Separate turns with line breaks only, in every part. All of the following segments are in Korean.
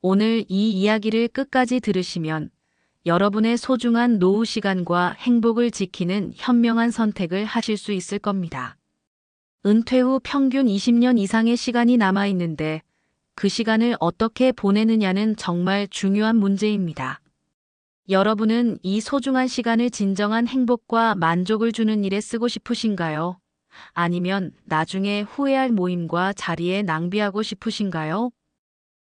오늘 이 이야기를 끝까지 들으시면 여러분의 소중한 노후 시간과 행복을 지키는 현명한 선택을 하실 수 있을 겁니다. 은퇴 후 평균 20년 이상의 시간이 남아 있는데 그 시간을 어떻게 보내느냐는 정말 중요한 문제입니다. 여러분은 이 소중한 시간을 진정한 행복과 만족을 주는 일에 쓰고 싶으신가요? 아니면 나중에 후회할 모임과 자리에 낭비하고 싶으신가요?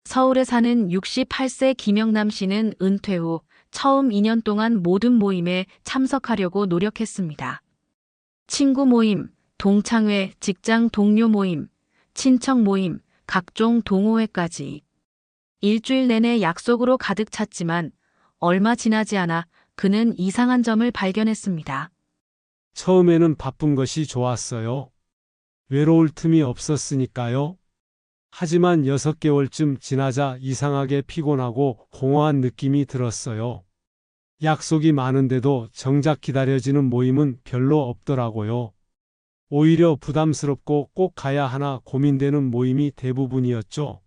서울에 사는 68세 김영남 씨는 은퇴 후 처음 2년 동안 모든 모임에 참석하려고 노력했습니다. 친구 모임, 동창회, 직장 동료 모임, 친척 모임, 각종 동호회까지. 일주일 내내 약속으로 가득 찼지만 얼마 지나지 않아 그는 이상한 점을 발견했습니다.
처음에는 바쁜 것이 좋았어요. 외로울 틈이 없었으니까요. 하지만 6개월쯤 지나자 이상하게 피곤하고 공허한 느낌이 들었어요. 약속이 많은데도 정작 기다려지는 모임은 별로 없더라고요. 오히려 부담스럽고 꼭 가야 하나 고민되는 모임이 대부분이었죠.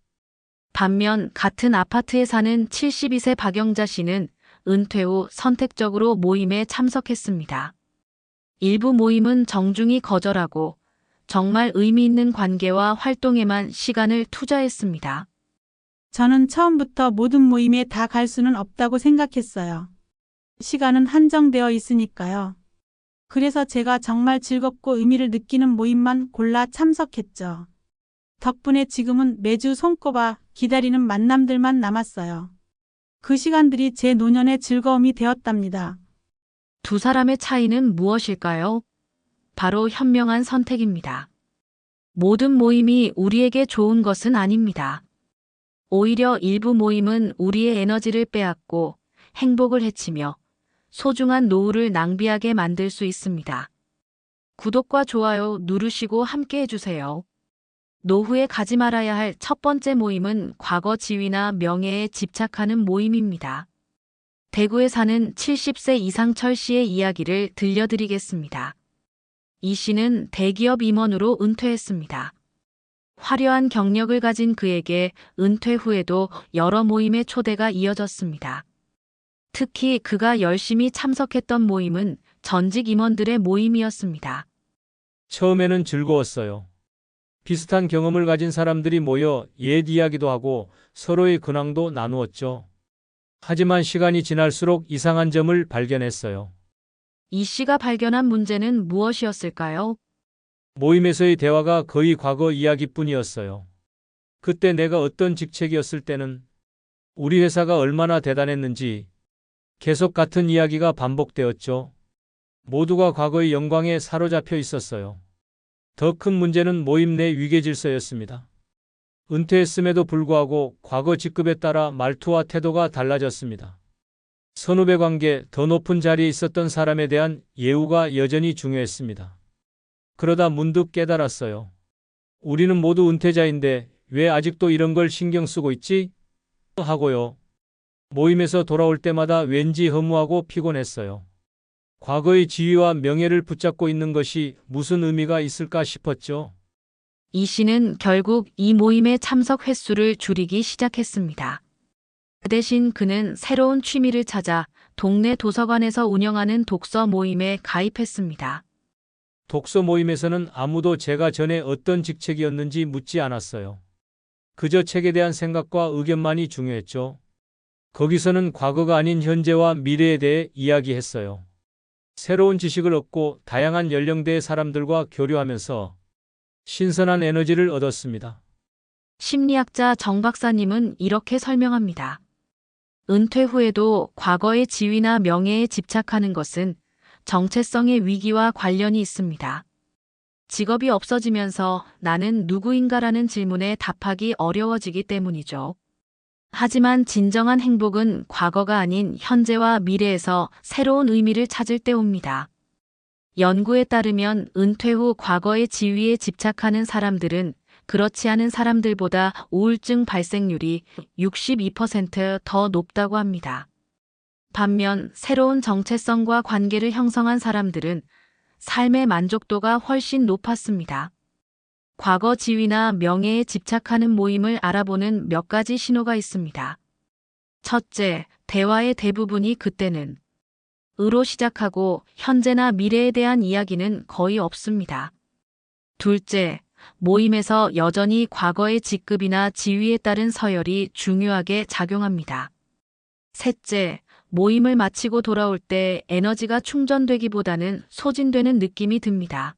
반면 같은 아파트에 사는 72세 박영자 씨는 은퇴 후 선택적으로 모임에 참석했습니다. 일부 모임은 정중히 거절하고 정말 의미 있는 관계와 활동에만 시간을 투자했습니다.
저는 처음부터 모든 모임에 다 갈 수는 없다고 생각했어요. 시간은 한정되어 있으니까요. 그래서 제가 정말 즐겁고 의미를 느끼는 모임만 골라 참석했죠. 덕분에 지금은 매주 손꼽아 기다리는 만남들만 남았어요. 그 시간들이 제 노년의 즐거움이 되었답니다.
두 사람의 차이는 무엇일까요? 바로 현명한 선택입니다. 모든 모임이 우리에게 좋은 것은 아닙니다. 오히려 일부 모임은 우리의 에너지를 빼앗고 행복을 해치며 소중한 노후를 낭비하게 만들 수 있습니다. 구독과 좋아요 누르시고 함께 해주세요. 노후에 가지 말아야 할 첫 번째 모임은 과거 지위나 명예에 집착하는 모임입니다. 대구에 사는 70세 이상철 씨의 이야기를 들려드리겠습니다. 이 씨는 대기업 임원으로 은퇴했습니다. 화려한 경력을 가진 그에게 은퇴 후에도 여러 모임의 초대가 이어졌습니다. 특히 그가 열심히 참석했던 모임은 전직 임원들의 모임이었습니다.
처음에는 즐거웠어요. 비슷한 경험을 가진 사람들이 모여 옛 이야기도 하고 서로의 근황도 나누었죠. 하지만 시간이 지날수록 이상한 점을 발견했어요.
이 씨가 발견한 문제는 무엇이었을까요?
모임에서의 대화가 거의 과거 이야기뿐이었어요. 그때 내가 어떤 직책이었을 때는 우리 회사가 얼마나 대단했는지 계속 같은 이야기가 반복되었죠. 모두가 과거의 영광에 사로잡혀 있었어요. 더 큰 문제는 모임 내 위계질서였습니다. 은퇴했음에도 불구하고 과거 직급에 따라 말투와 태도가 달라졌습니다. 선후배 관계, 더 높은 자리에 있었던 사람에 대한 예우가 여전히 중요했습니다. 그러다 문득 깨달았어요. 우리는 모두 은퇴자인데 왜 아직도 이런 걸 신경 쓰고 있지? 하고요. 모임에서 돌아올 때마다 왠지 허무하고 피곤했어요. 과거의 지위와 명예를 붙잡고 있는 것이 무슨 의미가 있을까 싶었죠.
이 씨는 결국 이 모임의 참석 횟수를 줄이기 시작했습니다. 그 대신 그는 새로운 취미를 찾아 동네 도서관에서 운영하는 독서 모임에 가입했습니다.
독서 모임에서는 아무도 제가 전에 어떤 직책이었는지 묻지 않았어요. 그저 책에 대한 생각과 의견만이 중요했죠. 거기서는 과거가 아닌 현재와 미래에 대해 이야기했어요. 새로운 지식을 얻고 다양한 연령대의 사람들과 교류하면서 신선한 에너지를 얻었습니다.
심리학자 정 박사님은 이렇게 설명합니다. 은퇴 후에도 과거의 지위나 명예에 집착하는 것은 정체성의 위기와 관련이 있습니다. 직업이 없어지면서 나는 누구인가라는 질문에 답하기 어려워지기 때문이죠. 하지만 진정한 행복은 과거가 아닌 현재와 미래에서 새로운 의미를 찾을 때 옵니다. 연구에 따르면 은퇴 후 과거의 지위에 집착하는 사람들은 그렇지 않은 사람들보다 우울증 발생률이 62%더 높다고 합니다. 반면 새로운 정체성과 관계를 형성한 사람들은 삶의 만족도가 훨씬 높았습니다. 과거 지위나 명예에 집착하는 모임을 알아보는 몇 가지 신호가 있습니다. 첫째, 대화의 대부분이 그때는 으로 시작하고 현재나 미래에 대한 이야기는 거의 없습니다. 둘째, 모임에서 여전히 과거의 직급이나 지위에 따른 서열이 중요하게 작용합니다. 셋째, 모임을 마치고 돌아올 때 에너지가 충전되기보다는 소진되는 느낌이 듭니다.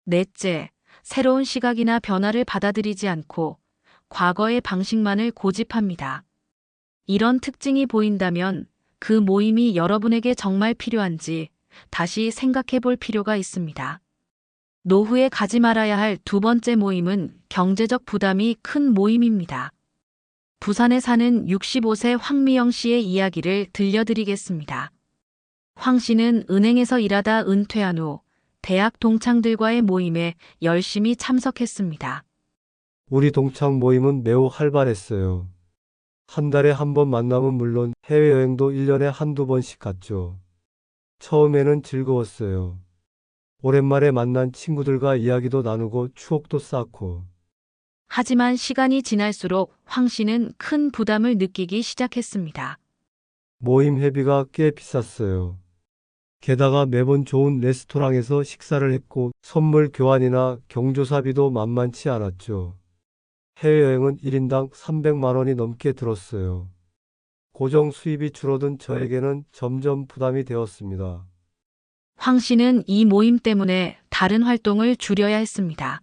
넷째, 새로운 시각이나 변화를 받아들이지 않고 과거의 방식만을 고집합니다. 이런 특징이 보인다면 그 모임이 여러분에게 정말 필요한지 다시 생각해 볼 필요가 있습니다. 노후에 가지 말아야 할 두 번째 모임은 경제적 부담이 큰 모임입니다. 부산에 사는 65세 황미영 씨의 이야기를 들려드리겠습니다. 황 씨는 은행에서 일하다 은퇴한 후 대학 동창들과의 모임에 열심히 참석했습니다.
우리 동창 모임은 매우 활발했어요. 한 달에 한 번 만나면 물론 해외여행도 1년에 한두 번씩 갔죠. 처음에는 즐거웠어요. 오랜만에 만난 친구들과 이야기도 나누고 추억도 쌓고.
하지만 시간이 지날수록 황 씨는 큰 부담을 느끼기 시작했습니다.
모임 회비가 꽤 비쌌어요. 게다가 매번 좋은 레스토랑에서 식사를 했고 선물 교환이나 경조사비도 만만치 않았죠. 해외여행은 1인당 300만 원이 넘게 들었어요. 고정 수입이 줄어든 저에게는 점점 부담이 되었습니다.
황 씨는 이 모임 때문에 다른 활동을 줄여야 했습니다.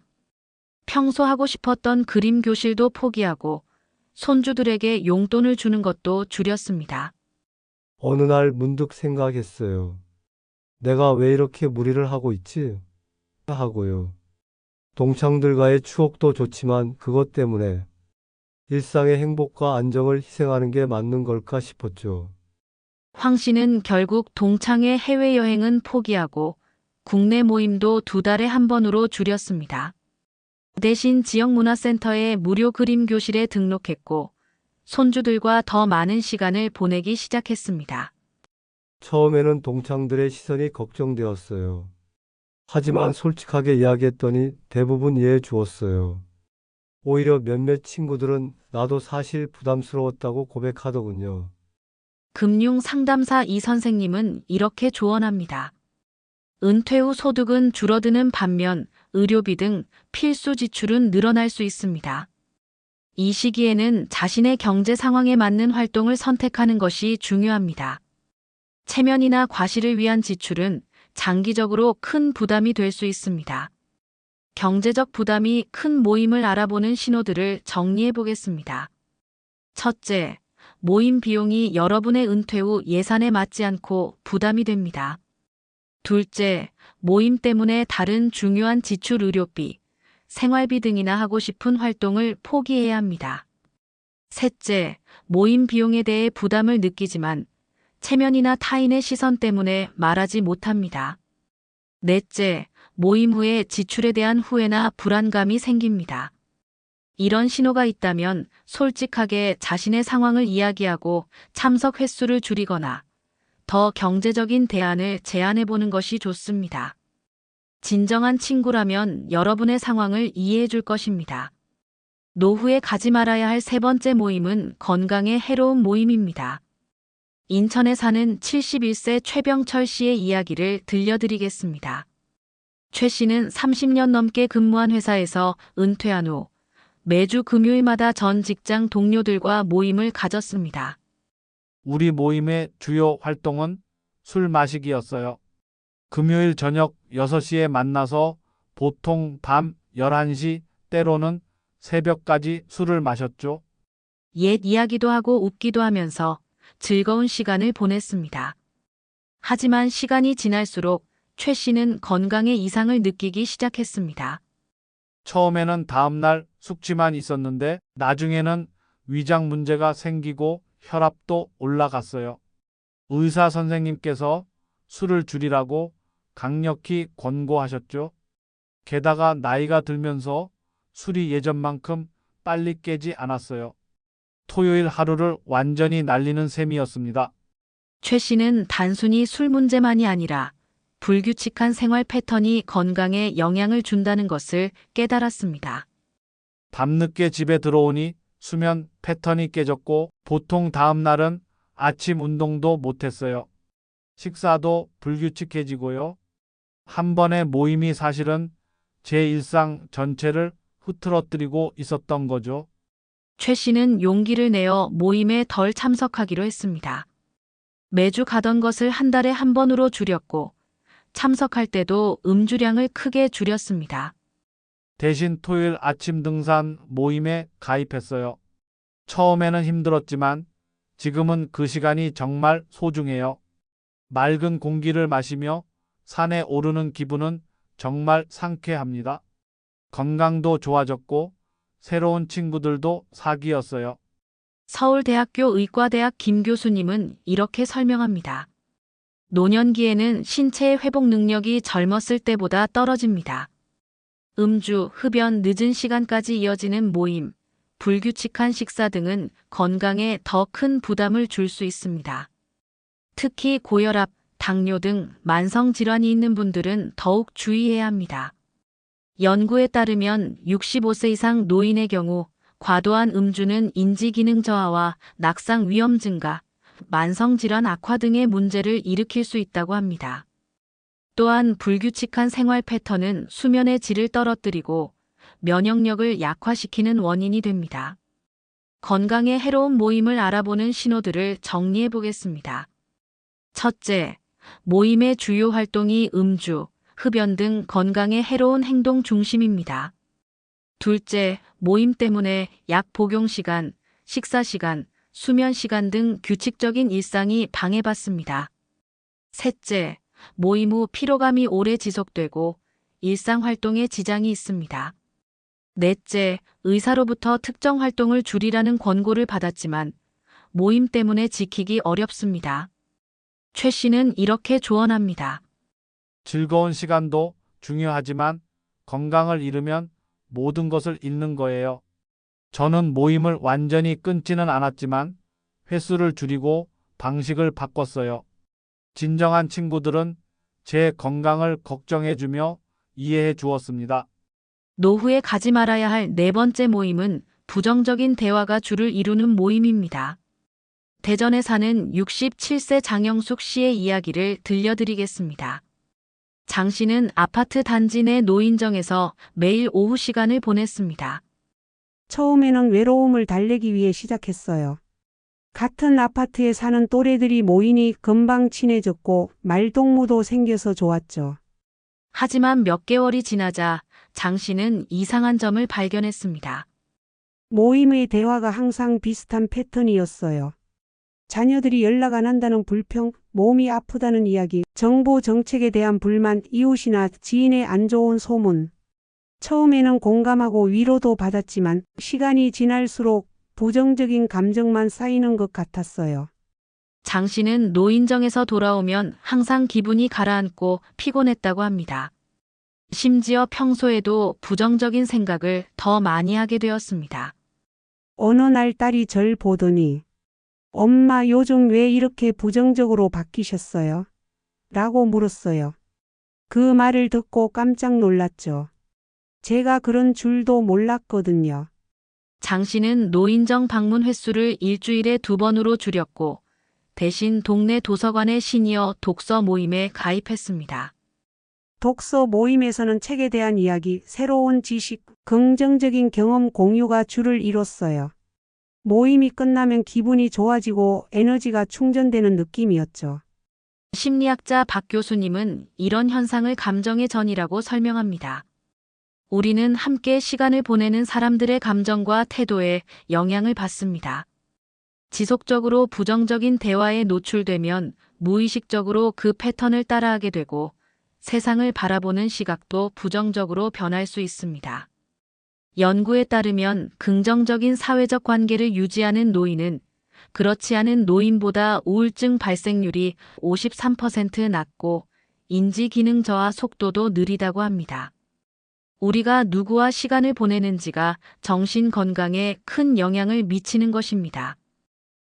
평소 하고 싶었던 그림 교실도 포기하고 손주들에게 용돈을 주는 것도 줄였습니다.
어느 날 문득 생각했어요. 내가 왜 이렇게 무리를 하고 있지? 하고요. 동창들과의 추억도 좋지만 그것 때문에 일상의 행복과 안정을 희생하는 게 맞는 걸까 싶었죠.
황 씨는 결국 동창회 해외여행은 포기하고 국내 모임도 2달에 한 번으로 줄였습니다. 대신 지역문화센터에 무료 그림 교실에 등록했고 손주들과 더 많은 시간을 보내기 시작했습니다.
처음에는 동창들의 시선이 걱정되었어요. 하지만 솔직하게 이야기했더니 대부분 이해해 주었어요. 오히려 몇몇 친구들은 나도 사실 부담스러웠다고 고백하더군요.
금융 상담사 이 선생님은 이렇게 조언합니다. 은퇴 후 소득은 줄어드는 반면 의료비 등 필수 지출은 늘어날 수 있습니다. 이 시기에는 자신의 경제 상황에 맞는 활동을 선택하는 것이 중요합니다. 체면이나 과시를 위한 지출은 장기적으로 큰 부담이 될 수 있습니다. 경제적 부담이 큰 모임을 알아보는 신호들을 정리해 보겠습니다. 첫째, 모임 비용이 여러분의 은퇴 후 예산에 맞지 않고 부담이 됩니다. 둘째, 모임 때문에 다른 중요한 지출 의료비, 생활비 등이나 하고 싶은 활동을 포기해야 합니다. 셋째, 모임 비용에 대해 부담을 느끼지만 체면이나 타인의 시선 때문에 말하지 못합니다. 넷째, 모임 후에 지출에 대한 후회나 불안감이 생깁니다. 이런 신호가 있다면 솔직하게 자신의 상황을 이야기하고 참석 횟수를 줄이거나 더 경제적인 대안을 제안해 보는 것이 좋습니다. 진정한 친구라면 여러분의 상황을 이해해 줄 것입니다. 노후에 가지 말아야 할 세 번째 모임은 건강에 해로운 모임입니다. 인천에 사는 71세 최병철 씨의 이야기를 들려드리겠습니다. 최 씨는 30년 넘게 근무한 회사에서 은퇴한 후 매주 금요일마다 전 직장 동료들과 모임을 가졌습니다.
우리 모임의 주요 활동은 술 마시기였어요. 금요일 저녁 6시에 만나서 보통 밤 11시, 때로는 새벽까지 술을 마셨죠.
옛 이야기도 하고 웃기도 하면서 즐거운 시간을 보냈습니다. 하지만 시간이 지날수록 최 씨는 건강에 이상을 느끼기 시작했습니다.
처음에는 다음날 숙취만 있었는데 나중에는 위장 문제가 생기고 혈압도 올라갔어요. 의사 선생님께서 술을 줄이라고 강력히 권고하셨죠. 게다가 나이가 들면서 술이 예전만큼 빨리 깨지 않았어요. 토요일 하루를 완전히 날리는 셈이었습니다.
최 씨는 단순히 술 문제만이 아니라 불규칙한 생활 패턴이 건강에 영향을 준다는 것을 깨달았습니다.
밤늦게 집에 들어오니 수면 패턴이 깨졌고 보통 다음 날은 아침 운동도 못했어요. 식사도 불규칙해지고요. 한 번의 모임이 사실은 제 일상 전체를 흐트러뜨리고 있었던 거죠.
최 씨는 용기를 내어 모임에 덜 참석하기로 했습니다. 매주 가던 것을 한 달에 한 번으로 줄였고 참석할 때도 음주량을 크게 줄였습니다.
대신 토요일 아침 등산 모임에 가입했어요. 처음에는 힘들었지만 지금은 그 시간이 정말 소중해요. 맑은 공기를 마시며 산에 오르는 기분은 정말 상쾌합니다. 건강도 좋아졌고 새로운 친구들도 사귀었어요.
서울대학교 의과대학 김 교수님은 이렇게 설명합니다. 노년기에는 신체의 회복 능력이 젊었을 때보다 떨어집니다. 음주, 흡연, 늦은 시간까지 이어지는 모임, 불규칙한 식사 등은 건강에 더 큰 부담을 줄 수 있습니다. 특히 고혈압, 당뇨 등 만성질환이 있는 분들은 더욱 주의해야 합니다. 연구에 따르면 65세 이상 노인의 경우 과도한 음주는 인지기능 저하와 낙상 위험 증가, 만성질환 악화 등의 문제를 일으킬 수 있다고 합니다. 또한 불규칙한 생활 패턴은 수면의 질을 떨어뜨리고 면역력을 약화시키는 원인이 됩니다. 건강에 해로운 모임을 알아보는 신호들을 정리해 보겠습니다. 첫째, 모임의 주요 활동이 음주, 흡연 등 건강에 해로운 행동 중심입니다. 둘째, 모임 때문에 약 복용 시간, 식사 시간, 수면 시간 등 규칙적인 일상이 방해받습니다. 셋째, 모임 후 피로감이 오래 지속되고 일상 활동에 지장이 있습니다. 넷째, 의사로부터 특정 활동을 줄이라는 권고를 받았지만 모임 때문에 지키기 어렵습니다. 최 씨는 이렇게 조언합니다.
즐거운 시간도 중요하지만 건강을 잃으면 모든 것을 잃는 거예요. 저는 모임을 완전히 끊지는 않았지만 횟수를 줄이고 방식을 바꿨어요. 진정한 친구들은 제 건강을 걱정해주며 이해해 주었습니다.
노후에 가지 말아야 할 네 번째 모임은 부정적인 대화가 주를 이루는 모임입니다. 대전에 사는 67세 장영숙 씨의 이야기를 들려드리겠습니다. 장 씨는 아파트 단지 내 노인정에서 매일 오후 시간을 보냈습니다.
처음에는 외로움을 달래기 위해 시작했어요. 같은 아파트에 사는 또래들이 모이니 금방 친해졌고 말동무도 생겨서 좋았죠.
하지만 몇 개월이 지나자 장 씨는 이상한 점을 발견했습니다.
모임의 대화가 항상 비슷한 패턴이었어요. 자녀들이 연락 안 한다는 불평, 몸이 아프다는 이야기, 정부 정책에 대한 불만, 이웃이나 지인의 안 좋은 소문. 처음에는 공감하고 위로도 받았지만 시간이 지날수록 부정적인 감정만 쌓이는 것 같았어요.
장 씨는 노인정에서 돌아오면 항상 기분이 가라앉고 피곤했다고 합니다. 심지어 평소에도 부정적인 생각을 더 많이 하게 되었습니다.
어느 날 딸이 절 보더니 엄마 요즘 왜 이렇게 부정적으로 바뀌셨어요? 라고 물었어요. 그 말을 듣고 깜짝 놀랐죠. 제가 그런 줄도 몰랐거든요.
장 씨는 노인정 방문 횟수를 일주일에 2번으로 줄였고 대신 동네 도서관의 시니어 독서 모임에 가입했습니다.
독서 모임에서는 책에 대한 이야기, 새로운 지식, 긍정적인 경험 공유가 줄을 이뤘어요. 모임이 끝나면 기분이 좋아지고 에너지가 충전되는 느낌이었죠.
심리학자 박 교수님은 이런 현상을 감정의 전이라고 설명합니다. 우리는 함께 시간을 보내는 사람들의 감정과 태도에 영향을 받습니다. 지속적으로 부정적인 대화에 노출되면 무의식적으로 그 패턴을 따라하게 되고 세상을 바라보는 시각도 부정적으로 변할 수 있습니다. 연구에 따르면 긍정적인 사회적 관계를 유지하는 노인은 그렇지 않은 노인보다 우울증 발생률이 53% 낮고 인지 기능 저하 속도도 느리다고 합니다. 우리가 누구와 시간을 보내는지가 정신 건강에 큰 영향을 미치는 것입니다.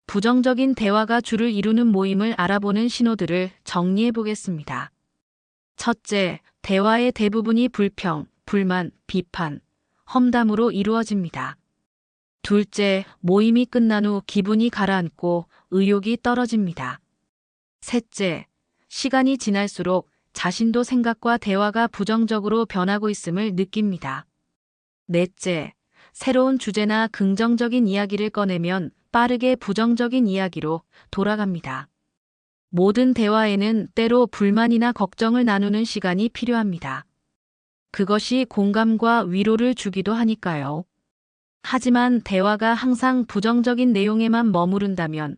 부정적인 대화가 주를 이루는 모임을 알아보는 신호들을 정리해 보겠습니다. 첫째, 대화의 대부분이 불평, 불만, 비판, 험담으로 이루어집니다. 둘째, 모임이 끝난 후 기분이 가라앉고 의욕이 떨어집니다. 셋째, 시간이 지날수록 자신도 생각과 대화가 부정적으로 변하고 있음을 느낍니다. 넷째, 새로운 주제나 긍정적인 이야기를 꺼내면 빠르게 부정적인 이야기로 돌아갑니다. 모든 대화에는 때로 불만이나 걱정을 나누는 시간이 필요합니다. 그것이 공감과 위로를 주기도 하니까요. 하지만 대화가 항상 부정적인 내용에만 머무른다면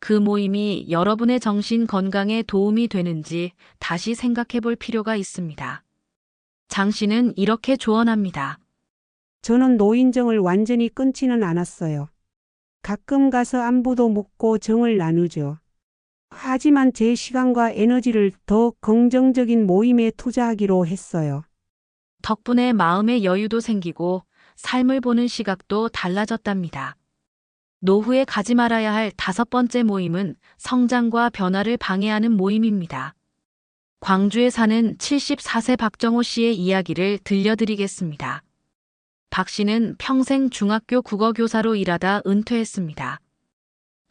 그 모임이 여러분의 정신 건강에 도움이 되는지 다시 생각해 볼 필요가 있습니다. 장 씨는 이렇게 조언합니다.
저는 노인정을 완전히 끊지는 않았어요. 가끔 가서 안부도 묻고 정을 나누죠. 하지만 제 시간과 에너지를 더 긍정적인 모임에 투자하기로 했어요.
덕분에 마음의 여유도 생기고 삶을 보는 시각도 달라졌답니다. 노후에 가지 말아야 할 5번째 모임은 성장과 변화를 방해하는 모임입니다. 광주에 사는 74세 박정호 씨의 이야기를 들려드리겠습니다. 박 씨는 평생 중학교 국어교사로 일하다 은퇴했습니다.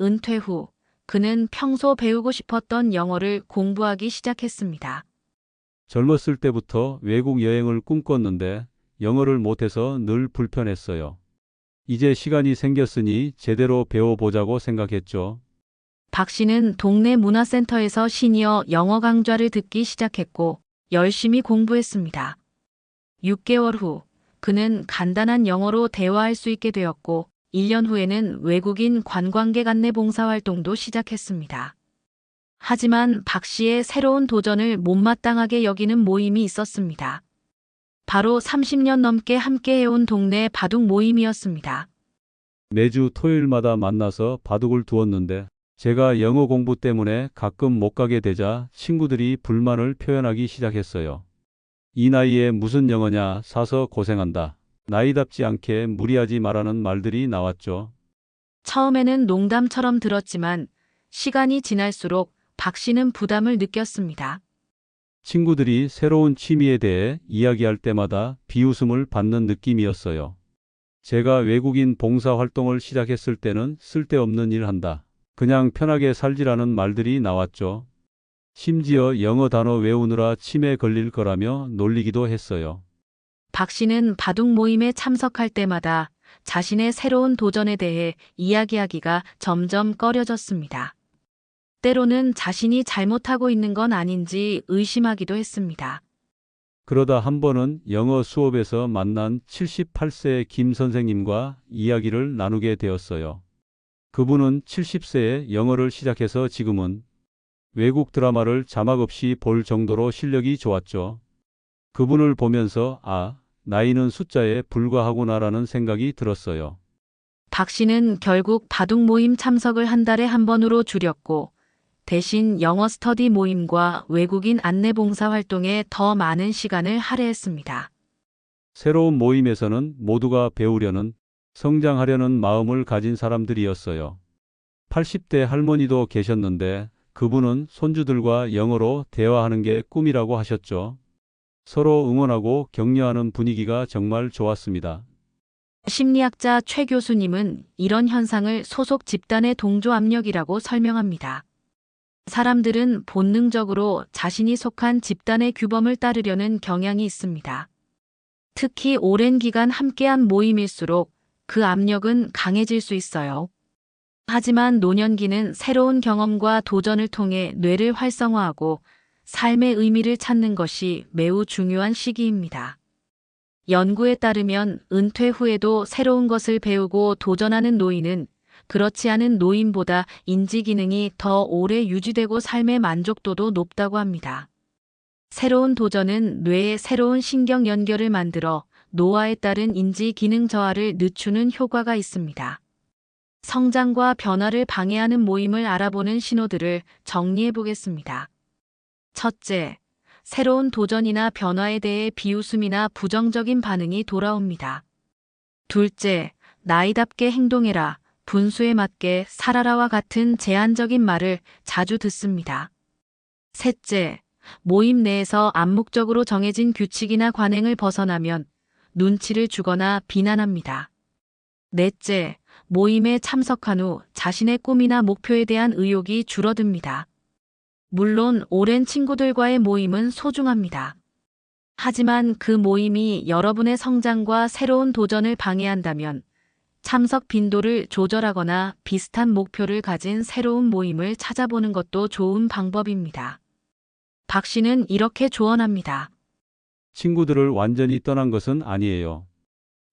은퇴 후 그는 평소 배우고 싶었던 영어를 공부하기 시작했습니다.
젊었을 때부터 외국 여행을 꿈꿨는데 영어를 못해서 늘 불편했어요. 이제 시간이 생겼으니 제대로 배워보자고 생각했죠.
박 씨는 동네 문화센터에서 시니어 영어 강좌를 듣기 시작했고 열심히 공부했습니다. 6개월 후 그는 간단한 영어로 대화할 수 있게 되었고 1년 후에는 외국인 관광객 안내 봉사 활동도 시작했습니다. 하지만 박 씨의 새로운 도전을 못마땅하게 여기는 모임이 있었습니다. 바로 30년 넘게 함께 해온 동네 바둑 모임이었습니다.
매주 토요일마다 만나서 바둑을 두었는데 제가 영어 공부 때문에 가끔 못 가게 되자 친구들이 불만을 표현하기 시작했어요. 이 나이에 무슨 영어냐, 사서 고생한다. 나이답지 않게 무리하지 말라는 말들이 나왔죠.
처음에는 농담처럼 들었지만 시간이 지날수록 박 씨는 부담을 느꼈습니다.
친구들이 새로운 취미에 대해 이야기할 때마다 비웃음을 받는 느낌이었어요. 제가 외국인 봉사 활동을 시작했을 때는 쓸데없는 일 한다. 그냥 편하게 살지라는 말들이 나왔죠. 심지어 영어 단어 외우느라 치매 걸릴 거라며 놀리기도 했어요.
박 씨는 바둑 모임에 참석할 때마다 자신의 새로운 도전에 대해 이야기하기가 점점 꺼려졌습니다. 때로는 자신이 잘못하고 있는 건 아닌지 의심하기도 했습니다.
그러다 한 번은 영어 수업에서 만난 78세 김 선생님과 이야기를 나누게 되었어요. 그분은 70세에 영어를 시작해서 지금은 외국 드라마를 자막 없이 볼 정도로 실력이 좋았죠. 그분을 보면서 나이는 숫자에 불과하구나라는 생각이 들었어요.
박 씨는 결국 바둑 모임 참석을 한 달에 한 번으로 줄였고 대신 영어 스터디 모임과 외국인 안내 봉사 활동에 더 많은 시간을 할애했습니다.
새로운 모임에서는 모두가 배우려는, 성장하려는 마음을 가진 사람들이었어요. 80대 할머니도 계셨는데 그분은 손주들과 영어로 대화하는 게 꿈이라고 하셨죠. 서로 응원하고 격려하는 분위기가 정말 좋았습니다.
심리학자 최 교수님은 이런 현상을 소속 집단의 동조 압력이라고 설명합니다. 사람들은 본능적으로 자신이 속한 집단의 규범을 따르려는 경향이 있습니다. 특히 오랜 기간 함께한 모임일수록 그 압력은 강해질 수 있어요. 하지만 노년기는 새로운 경험과 도전을 통해 뇌를 활성화하고 삶의 의미를 찾는 것이 매우 중요한 시기입니다. 연구에 따르면 은퇴 후에도 새로운 것을 배우고 도전하는 노인은 그렇지 않은 노인보다 인지 기능이 더 오래 유지되고 삶의 만족도도 높다고 합니다. 새로운 도전은 뇌에 새로운 신경 연결을 만들어 노화에 따른 인지 기능 저하를 늦추는 효과가 있습니다. 성장과 변화를 방해하는 모임을 알아보는 신호들을 정리해 보겠습니다. 첫째, 새로운 도전이나 변화에 대해 비웃음이나 부정적인 반응이 돌아옵니다. 둘째, 나이답게 행동해라, 분수에 맞게 살아라와 같은 제한적인 말을 자주 듣습니다. 셋째, 모임 내에서 암묵적으로 정해진 규칙이나 관행을 벗어나면 눈치를 주거나 비난합니다. 넷째, 모임에 참석한 후 자신의 꿈이나 목표에 대한 의욕이 줄어듭니다. 물론 오랜 친구들과의 모임은 소중합니다. 하지만 그 모임이 여러분의 성장과 새로운 도전을 방해한다면 참석 빈도를 조절하거나 비슷한 목표를 가진 새로운 모임을 찾아보는 것도 좋은 방법입니다. 박 씨는 이렇게 조언합니다.
친구들을 완전히 떠난 것은 아니에요.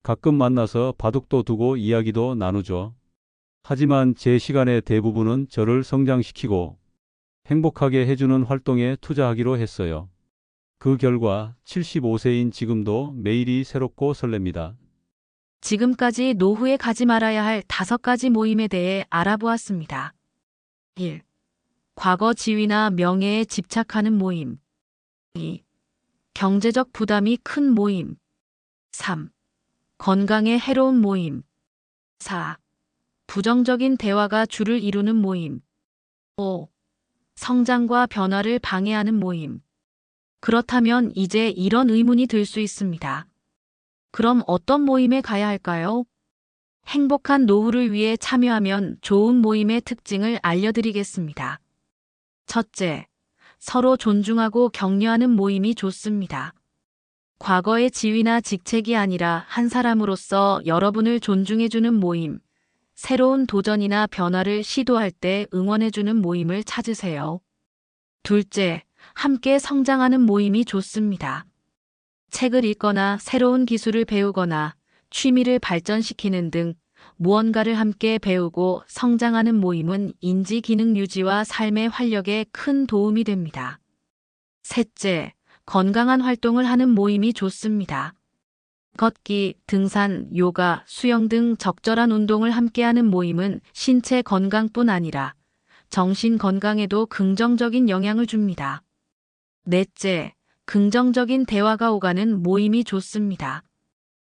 가끔 만나서 바둑도 두고 이야기도 나누죠. 하지만 제 시간의 대부분은 저를 성장시키고 행복하게 해주는 활동에 투자하기로 했어요. 그 결과 75세인 지금도 매일이 새롭고 설렙니다.
지금까지 노후에 가지 말아야 할 5가지 모임에 대해 알아보았습니다. 1. 과거 지위나 명예에 집착하는 모임. 2. 경제적 부담이 큰 모임. 3. 건강에 해로운 모임. 4. 부정적인 대화가 주를 이루는 모임. 5. 성장과 변화를 방해하는 모임. 그렇다면 이제 이런 의문이 들 수 있습니다. 그럼 어떤 모임에 가야 할까요? 행복한 노후를 위해 참여하면 좋은 모임의 특징을 알려드리겠습니다. 첫째, 서로 존중하고 격려하는 모임이 좋습니다. 과거의 지위나 직책이 아니라 한 사람으로서 여러분을 존중해주는 모임, 새로운 도전이나 변화를 시도할 때 응원해주는 모임을 찾으세요. 둘째, 함께 성장하는 모임이 좋습니다. 책을 읽거나 새로운 기술을 배우거나 취미를 발전시키는 등 무언가를 함께 배우고 성장하는 모임은 인지 기능 유지와 삶의 활력에 큰 도움이 됩니다. 셋째, 건강한 활동을 하는 모임이 좋습니다. 걷기, 등산, 요가, 수영 등 적절한 운동을 함께하는 모임은 신체 건강뿐 아니라 정신 건강에도 긍정적인 영향을 줍니다. 넷째, 긍정적인 대화가 오가는 모임이 좋습니다.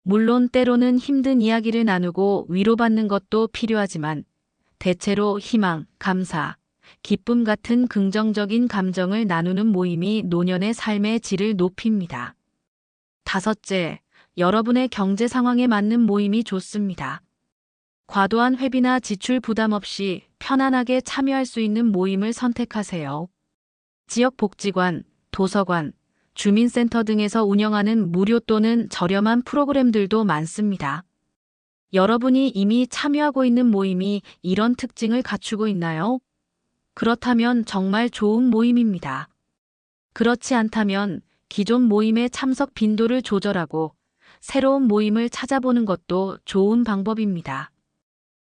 물론 때로는 힘든 이야기를 나누고 위로받는 것도 필요하지만 대체로 희망, 감사, 기쁨 같은 긍정적인 감정을 나누는 모임이 노년의 삶의 질을 높입니다. 다섯째, 여러분의 경제 상황에 맞는 모임이 좋습니다. 과도한 회비나 지출 부담 없이 편안하게 참여할 수 있는 모임을 선택하세요. 지역복지관, 도서관, 주민센터 등에서 운영하는 무료 또는 저렴한 프로그램들도 많습니다. 여러분이 이미 참여하고 있는 모임이 이런 특징을 갖추고 있나요? 그렇다면 정말 좋은 모임입니다. 그렇지 않다면 기존 모임의 참석 빈도를 조절하고 새로운 모임을 찾아보는 것도 좋은 방법입니다.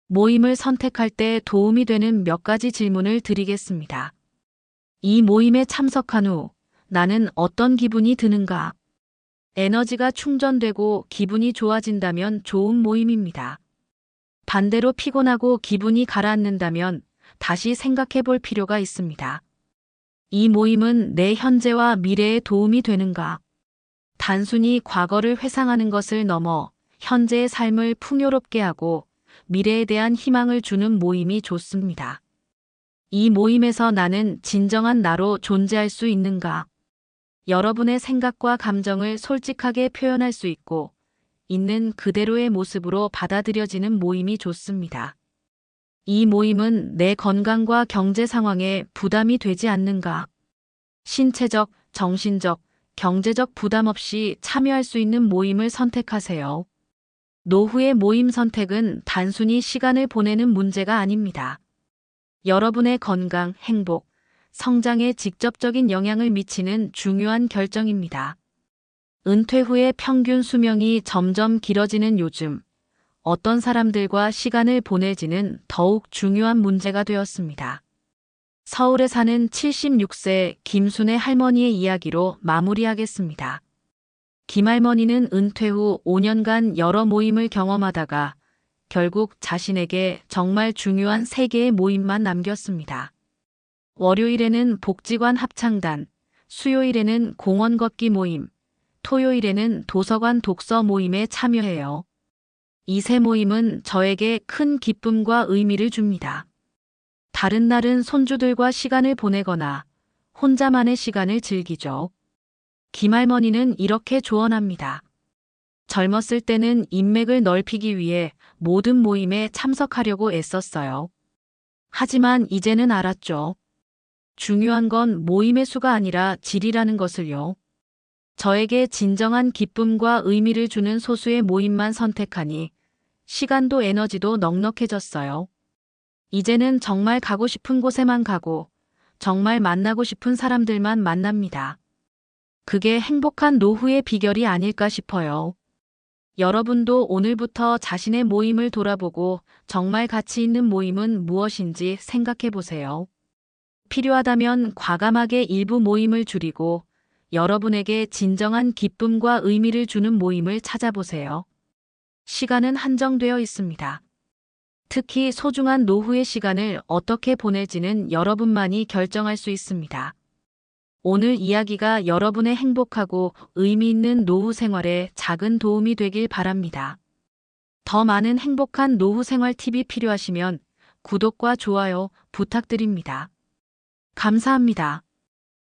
모임을 선택할 때 도움이 되는 몇 가지 질문을 드리겠습니다. 이 모임에 참석한 후 나는 어떤 기분이 드는가? 에너지가 충전되고 기분이 좋아진다면 좋은 모임입니다. 반대로 피곤하고 기분이 가라앉는다면 다시 생각해 볼 필요가 있습니다. 이 모임은 내 현재와 미래에 도움이 되는가? 단순히 과거를 회상하는 것을 넘어 현재의 삶을 풍요롭게 하고 미래에 대한 희망을 주는 모임이 좋습니다. 이 모임에서 나는 진정한 나로 존재할 수 있는가? 여러분의 생각과 감정을 솔직하게 표현할 수 있고 있는 그대로의 모습으로 받아들여지는 모임이 좋습니다. 이 모임은 내 건강과 경제 상황에 부담이 되지 않는가? 신체적, 정신적, 경제적 부담 없이 참여할 수 있는 모임을 선택하세요. 노후의 모임 선택은 단순히 시간을 보내는 문제가 아닙니다. 여러분의 건강, 행복, 성장에 직접적인 영향을 미치는 중요한 결정입니다. 은퇴 후의 평균 수명이 점점 길어지는 요즘, 어떤 사람들과 시간을 보내지는 더욱 중요한 문제가 되었습니다. 서울에 사는 76세 김순애 할머니의 이야기로 마무리하겠습니다. 김할머니는 은퇴 후 5년간 여러 모임을 경험하다가 결국 자신에게 정말 중요한 3개의 모임만 남겼습니다. 월요일에는 복지관 합창단, 수요일에는 공원 걷기 모임, 토요일에는 도서관 독서 모임에 참여해요. 이 3 모임은 저에게 큰 기쁨과 의미를 줍니다. 다른 날은 손주들과 시간을 보내거나 혼자만의 시간을 즐기죠. 김할머니는 이렇게 조언합니다. 젊었을 때는 인맥을 넓히기 위해 모든 모임에 참석하려고 애썼어요. 하지만 이제는 알았죠. 중요한 건 모임의 수가 아니라 질이라는 것을요. 저에게 진정한 기쁨과 의미를 주는 소수의 모임만 선택하니 시간도 에너지도 넉넉해졌어요. 이제는 정말 가고 싶은 곳에만 가고 정말 만나고 싶은 사람들만 만납니다. 그게 행복한 노후의 비결이 아닐까 싶어요. 여러분도 오늘부터 자신의 모임을 돌아보고 정말 가치 있는 모임은 무엇인지 생각해 보세요. 필요하다면 과감하게 일부 모임을 줄이고 여러분에게 진정한 기쁨과 의미를 주는 모임을 찾아보세요. 시간은 한정되어 있습니다. 특히 소중한 노후의 시간을 어떻게 보낼지는 여러분만이 결정할 수 있습니다. 오늘 이야기가 여러분의 행복하고 의미 있는 노후 생활에 작은 도움이 되길 바랍니다. 더 많은 행복한 노후 생활 팁이 필요하시면 구독과 좋아요 부탁드립니다. 감사합니다.